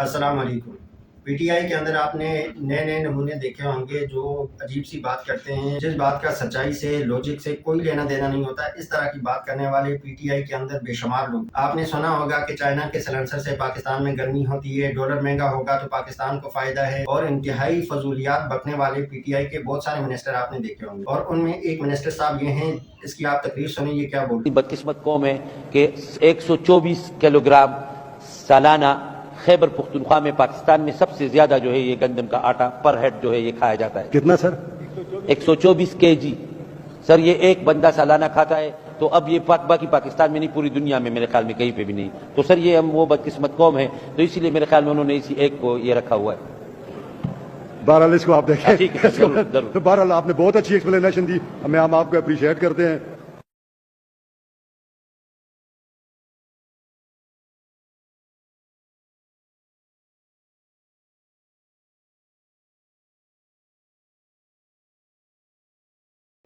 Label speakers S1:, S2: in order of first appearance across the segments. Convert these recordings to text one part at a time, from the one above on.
S1: अस्सलाम वालेकुम। पीटीआई के अंदर आपने नए नए नमूने देखे होंगे जो अजीब सी बात करते हैं, जिस बात का सच्चाई से लॉजिक से कोई लेना देना नहीं होता। इस तरह की बात करने वाले पीटीआई के अंदर बेशुमार लोग। आपने सुना होगा कि चाइना के सलेंसर से पाकिस्तान में गर्मी होती है, डॉलर महंगा होगा तो पाकिस्तान को फायदा है, और इंतहाई फजूलियात बकने वाले पीटीआई के बहुत सारे मिनिस्टर आपने देखे होंगे। और उनमें एक मिनिस्टर साहब ये हैं, इसकी आप तकरीर सुनिए क्या बोलते हैं।
S2: बदकिस्मत कौम है कि 124 किलोग्राम सालाना खैबर पुख्तनख्वा में पाकिस्तान में सबसे ज्यादा जो है ये गंदम का आटा पर हेड जो है ये खाया जाता है।
S3: कितना सर?
S2: 124 केजी सर, ये एक बंदा सालाना खाता है। तो अब ये बाकी पाकिस्तान में नहीं, पूरी दुनिया में मेरे ख्याल में कहीं पे भी नहीं। तो सर ये हम वो बदकिस्मत कौम है, तो इसीलिए मेरे ख्याल में उन्होंने इसी एक को ये रखा हुआ है।
S3: बहरहाल इसको आप देखें।
S2: ठीक है, जरूर।
S3: तो बहरहाल आपने बहुत अच्छी एक्सप्लेनेशन दी, हम आपको अप्रिशिएट करते हैं।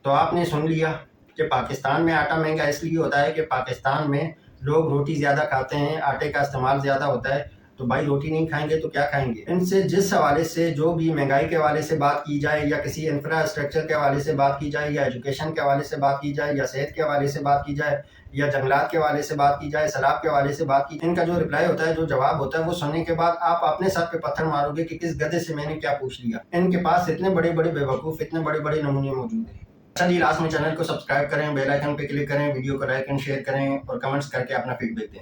S1: तो आपने सुन लिया कि पाकिस्तान में आटा महंगा इसलिए होता है कि पाकिस्तान में लोग रोटी ज़्यादा खाते हैं, आटे का इस्तेमाल ज़्यादा होता है। तो भाई रोटी नहीं खाएंगे तो क्या खाएंगे। इनसे जिस हवाले से जो भी महंगाई के हवाले से बात की जाए, या किसी इंफ्रास्ट्रक्चर के हवाले से बात की जाए, या एजुकेशन के हवाले से बात की जाए, या सेहत के हवाले से बात की जाए, या जंगलात के हवाले से बात की जाए, सैलाब के हवाले से बात की, इनका जो रिप्लाई होता है, जो जवाब होता है, वो सुनने के बाद आप अपने सर पे पत्थर मारोगे कि किस गधे से मैंने क्या पूछ लिया। इनके पास इतने बड़े बड़े बेवकूफ़, इतने बड़े बड़े नमूने मौजूद हैं। अच्छा जी, लास्ट में चैनल को सब्सक्राइब करें, बेल आइकन पे क्लिक करें, वीडियो को लाइक एंड शेयर करें, और कमेंट्स करके अपना फीडबैक दें।